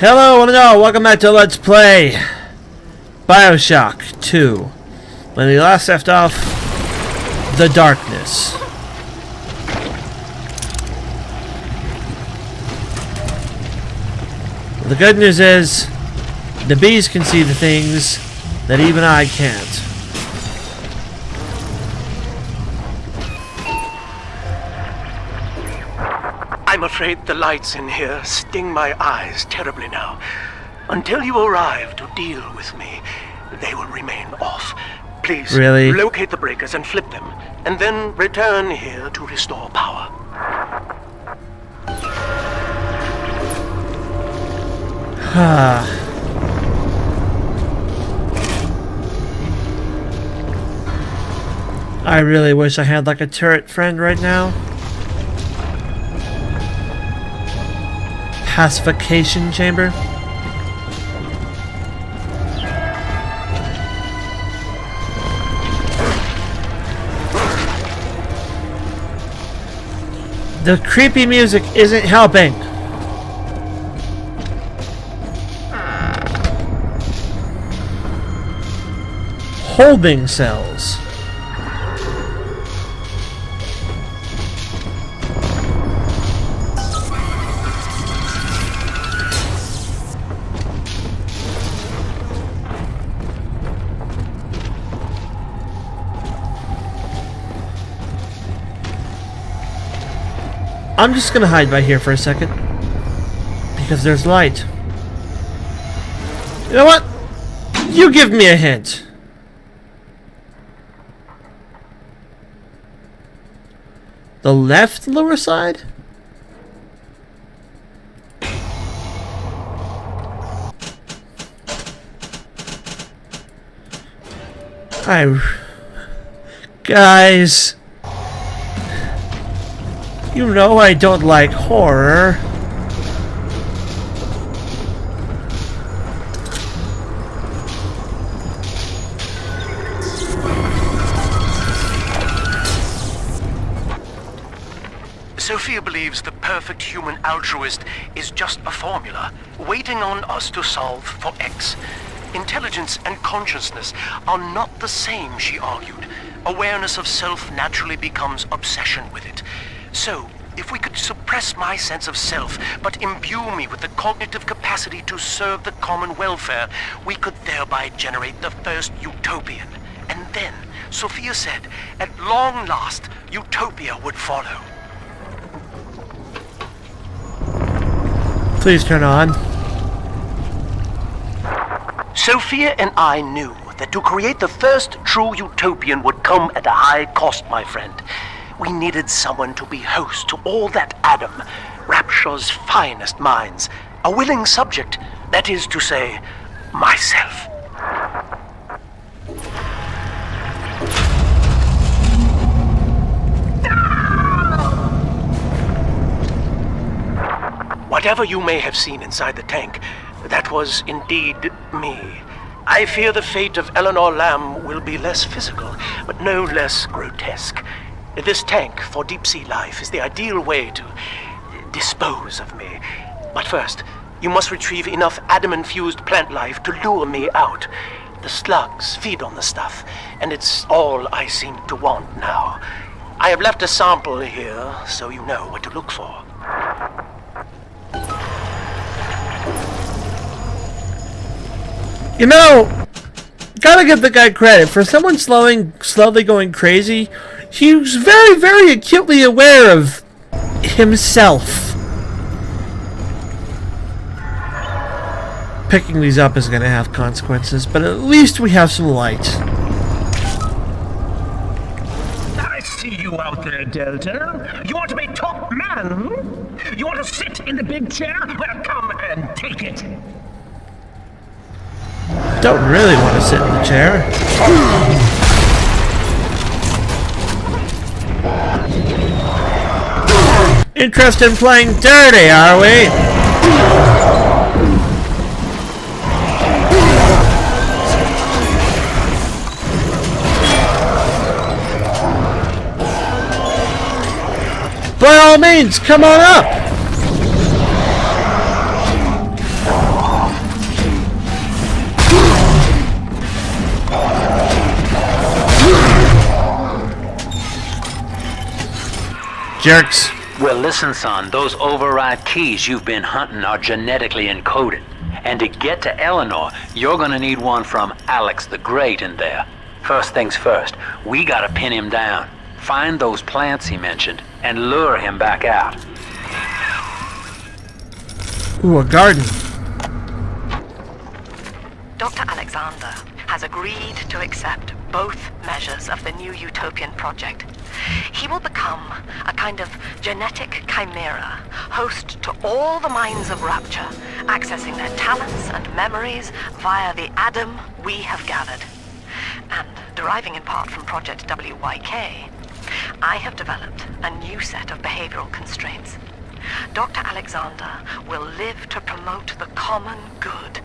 Hello, one and all. Welcome back to Let's Play Bioshock 2. When we last left off, the darkness. The good news is, the bees can see the things that even I can't. I'm afraid the lights in here sting my eyes terribly now. Until you arrive to deal with me, they will remain off. Please, really? Locate the breakers and flip them, and then return here to restore power. I really wish I had like a turret friend right now. Pacification chamber. The creepy music isn't helping. Holding cells. I'm just gonna hide by here for a second because there's light. You know what? You give me a hint. The left lower side? Guys, you know I don't like horror. Sophia believes the perfect human altruist is just a formula, waiting on us to solve for X. Intelligence and consciousness are not the same, she argued. Awareness of self naturally becomes obsession with it. So, if we could suppress my sense of self, but imbue me with the cognitive capacity to serve the common welfare, we could thereby generate the first utopian. And then, Sophia said, at long last, utopia would follow. Please turn on. Sophia and I knew that to create the first true utopian would come at a high cost, my friend. We needed someone to be host to all that Adam, Rapture's finest minds. A willing subject, that is to say, myself. Whatever you may have seen inside the tank, that was indeed me. I fear the fate of Eleanor Lamb will be less physical, but no less grotesque. This tank for deep-sea life is the ideal way to dispose of me. But first, you must retrieve enough Adam-infused plant life to lure me out. The slugs feed on the stuff, and it's all I seem to want now. I have left a sample here, so you know what to look for. You know, gotta give the guy credit. For someone slowly going crazy, he was very, very acutely aware of himself. Picking these up is gonna have consequences, but at least we have some light. I see you out there, Delta. You want to be top man, hmm? You want to sit in the big chair? Well, come and take it. Don't really want to sit in the chair. Interested in playing dirty, are we? By all means, come on up! Jerks. Well, listen, son, those override keys you've been hunting are genetically encoded. And to get to Eleanor, you're gonna need one from Alex the Great in there. First things first, we gotta pin him down. Find those plants he mentioned, and lure him back out. Ooh, a garden. Dr. Alexander has agreed to accept both measures of the new utopian project. He will become a kind of genetic chimera, host to all the minds of Rapture, accessing their talents and memories via the Adam we have gathered. And deriving in part from Project WYK, I have developed a new set of behavioral constraints. Dr. Alexander will live to promote the common good.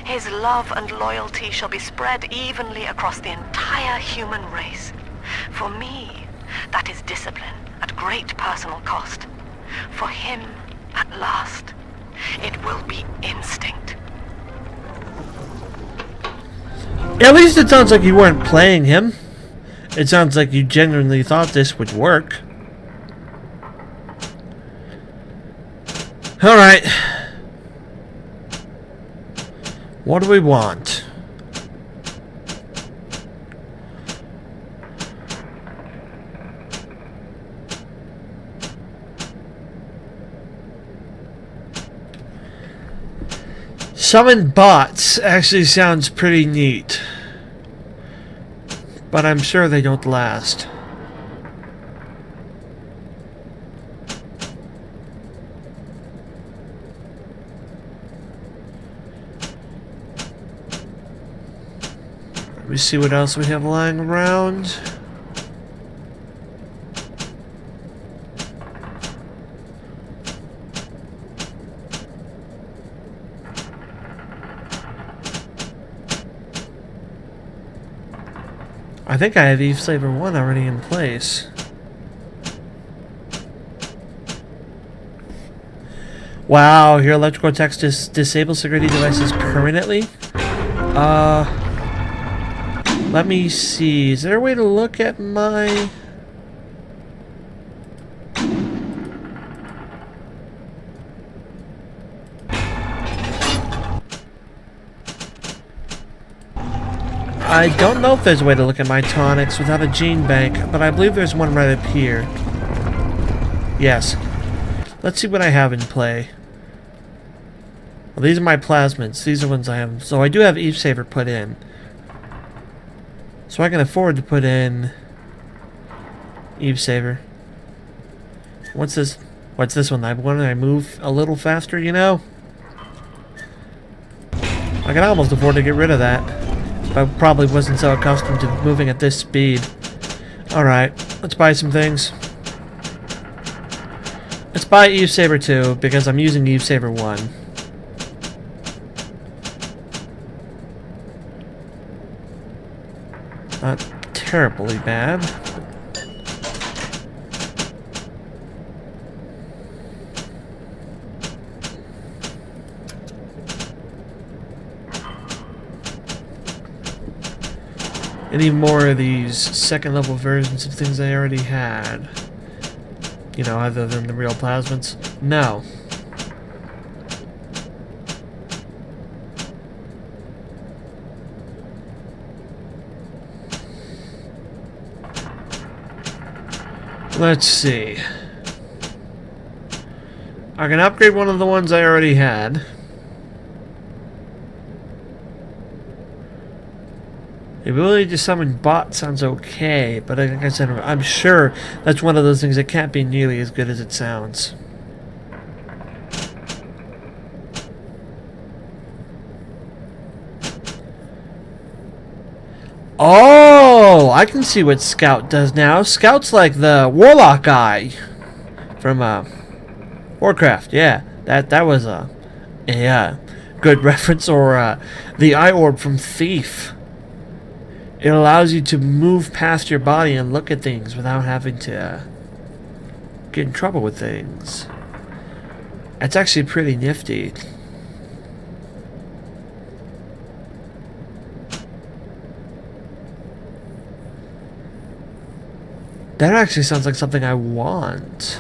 His love and loyalty shall be spread evenly across the entire human race. For me, that is discipline at great personal cost. For him, at last, it will be instinct. At least it sounds like you weren't playing him. It sounds like you genuinely thought this would work. Alright. What do we want? Summon bots actually sounds pretty neat. But I'm sure they don't last. Let me see what else we have lying around. I think I have Eve Slaver 1 already in place. Wow, your electrical attacks disable security devices permanently? Let me see. Is there a way to look at my... I don't know if there's a way to look at my tonics without a gene bank, but I believe there's one right up here. Yes. Let's see what I have in play. Well, these are my plasmids. These are ones I have. So I do have Eve Saver put in. So I can afford to put in Eve Saver. What's this? What's this one? I move a little faster, you know? I can almost afford to get rid of that. I probably wasn't so accustomed to moving at this speed. Alright, let's buy some things. Let's buy Eve Saver 2 because I'm using Eve Saver 1. Not terribly bad. Any more of these second level versions of things I already had? You know, other than the real plasmids? No. Let's see. I can upgrade one of the ones I already had. The ability to summon bots sounds okay, but like I said, I'm sure that's one of those things that can't be nearly as good as it sounds. Oh, I can see what Scout does now. Scout's like the Warlock guy from Warcraft. Yeah, that was a good reference. Or the Eye Orb from Thief. It allows you to move past your body and look at things without having to get in trouble with things. It's actually pretty nifty. That actually sounds like something I want.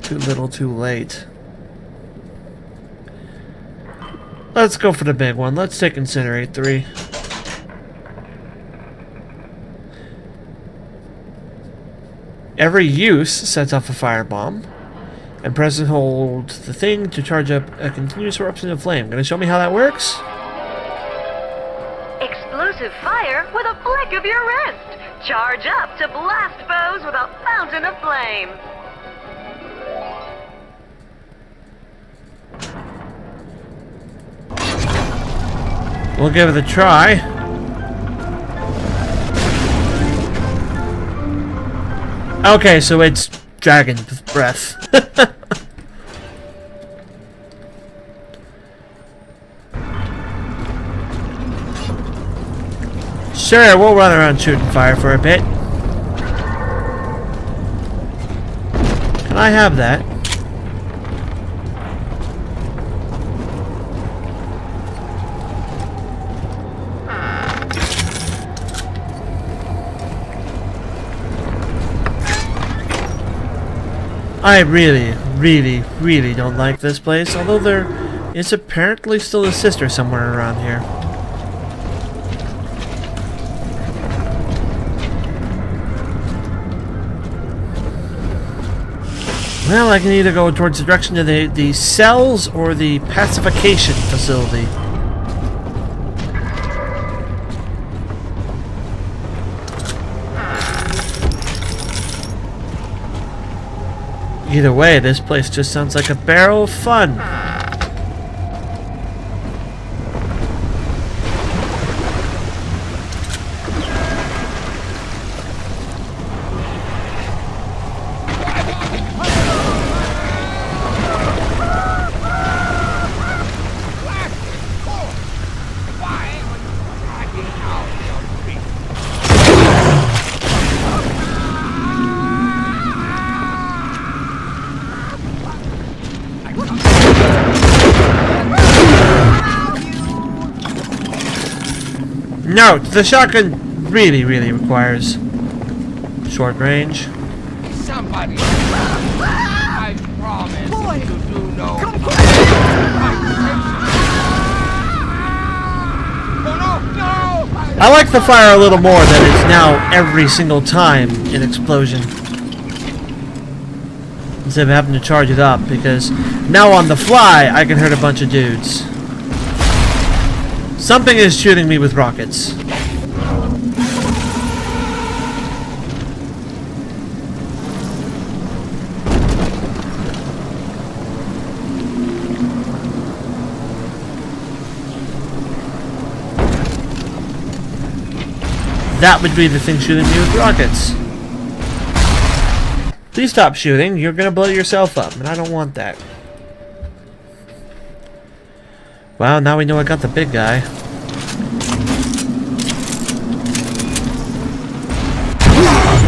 Too little, too late. Let's go for the big one. Let's take Incinerate 3. Every use sets off a firebomb. And press and hold the thing to charge up a continuous eruption of flame. Gonna show me how that works? Explosive fire with a flick of your wrist. Charge up to blast foes with a fountain of flame. We'll give it a try. Okay, so it's dragon breath. Sure, we'll run around shooting fire for a bit. Can I have that? I really don't like this place, although there is apparently still a sister somewhere around here. Well, I can either go towards the direction of the cells or the pacification facility. Either way, this place just sounds like a barrel of fun. Note, the shotgun really requires short range. Somebody, I promise to do no No! I like the fire a little more than it's now every single time an explosion. Instead of having to charge it up, because now on the fly I can hurt a bunch of dudes. Something is shooting me with rockets. That would be the thing shooting me with rockets. Please stop shooting. You're gonna blow yourself up, and I don't want that. Well, now we know I got the big guy.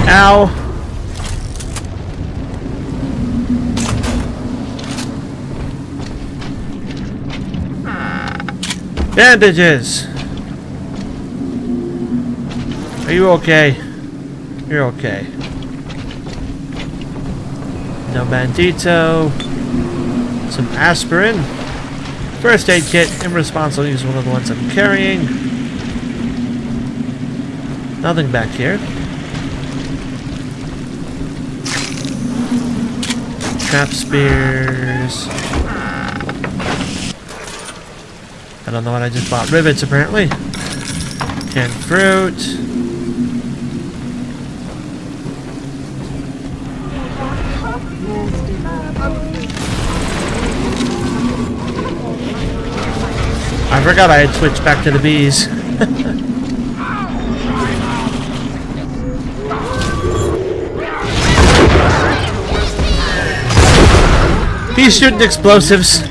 Ow! Bandages! Are you okay? You're okay. No bandito. Some aspirin. First aid kit. In response, I'll use one of the ones I'm carrying. Nothing back here. Trap spears. I don't know what I just bought. Rivets, apparently. Canned fruit. I forgot I had switched back to the bees. He's shooting explosives.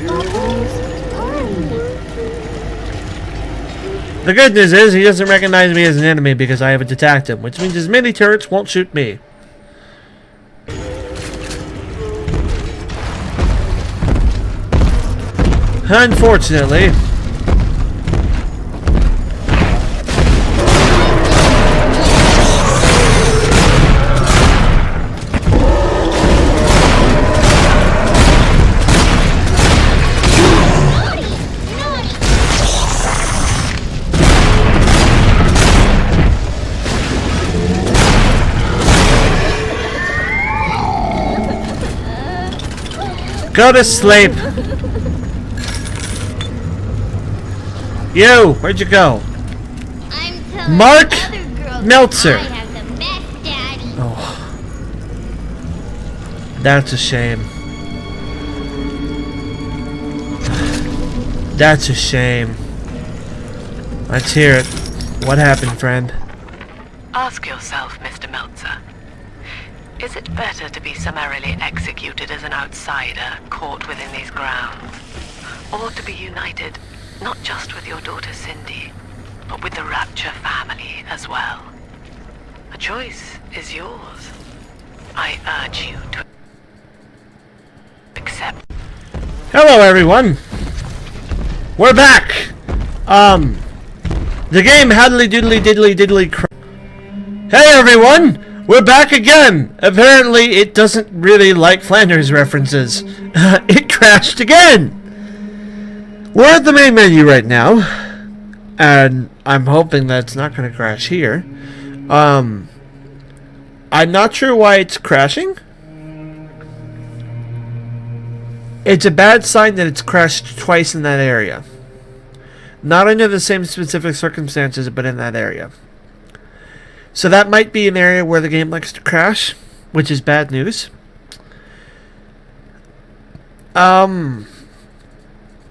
The good news is he doesn't recognize me as an enemy because I haven't attacked him, which means his mini turrets won't shoot me. Unfortunately. Go to sleep. You, where'd you go? I'm telling Mark other girls Meltzer. I have the best daddy. Oh, that's a shame. That's a shame. Let's hear it. What happened, friend? Ask yourself, Mr. Meltzer. Is it better to be summarily executed as an outsider caught within these grounds? Or to be united, not just with your daughter Cindy, but with the Rapture family as well? The choice is yours. I urge you to accept. Hello, everyone. We're back. The game Haddly Doodly Diddly Diddly. Hey, everyone. We're back again. Apparently, it doesn't really like Flanders references. It crashed again. We're at the main menu right now, and I'm hoping that it's not going to crash here. I'm not sure why it's crashing. It's a bad sign that it's crashed twice in that area. Not under the same specific circumstances, but in that area. So that might be an area where the game likes to crash, which is bad news. The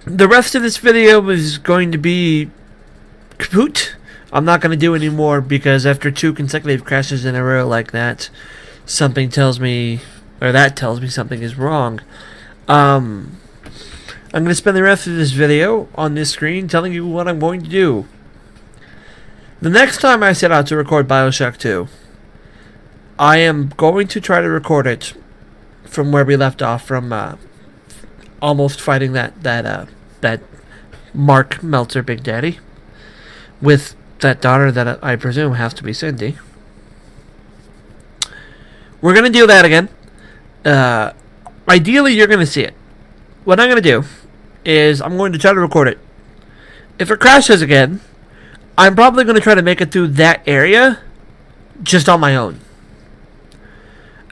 rest of this video is going to be kaput. I'm not going to do any more because after 2 consecutive crashes in a row like that, something tells me, or that tells me something is wrong. I'm going to spend the rest of this video on this screen telling you what I'm going to do. The next time I set out to record Bioshock 2, I am going to try to record it from where we left off, from almost fighting that Mark Meltzer Big Daddy with that daughter that I presume has to be Cindy. We're going to do that again. Ideally, you're going to see it. What I'm going to do is I'm going to try to record it. If it crashes again, I'm probably going to try to make it through that area just on my own.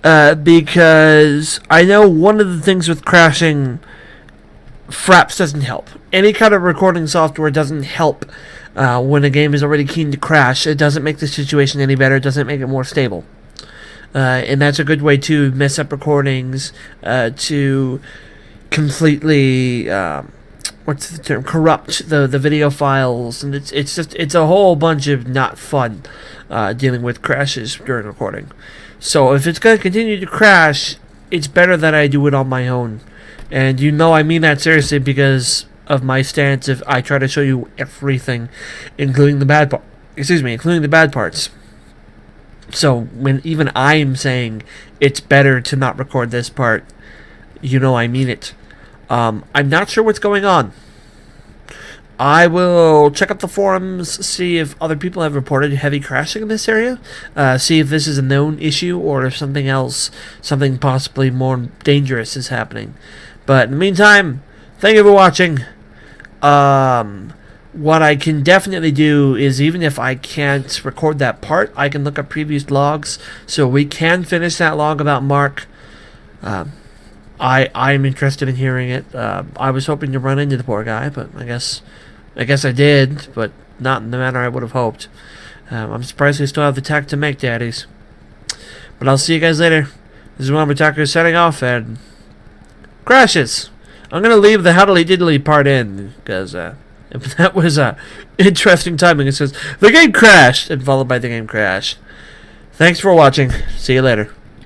Because I know one of the things with crashing, Fraps doesn't help. Any kind of recording software doesn't help when a game is already keen to crash. It doesn't make the situation any better. It doesn't make it more stable. And that's a good way to mess up recordings, to completely what's the term, corrupt the video files, and it's a whole bunch of not fun dealing with crashes during recording. So if it's going to continue to crash, it's better that I do it on my own. And you know I mean that seriously because of my stance of I try to show you everything, including the bad including the bad parts. So when even I'm saying it's better to not record this part, you know I mean it. I'm not sure what's going on. I will check up the forums, see if other people have reported heavy crashing in this area, see if this is a known issue or if something else, something possibly more dangerous is happening. But in the meantime, thank you for watching. What I can definitely do is, even if I can't record that part, I can look up previous logs, so we can finish that log about Mark. I'm interested in hearing it. I was hoping to run into the poor guy, but I guess I did, but not in the manner I would have hoped. I'm surprised they still have the tact to make daddies. But I'll see you guys later. This is WellArmedWithTacos signing off, and crashes. I'm gonna leave the howdly diddly part in because that was interesting timing. It says the game crashed and followed by the game crash. Thanks for watching. See you later.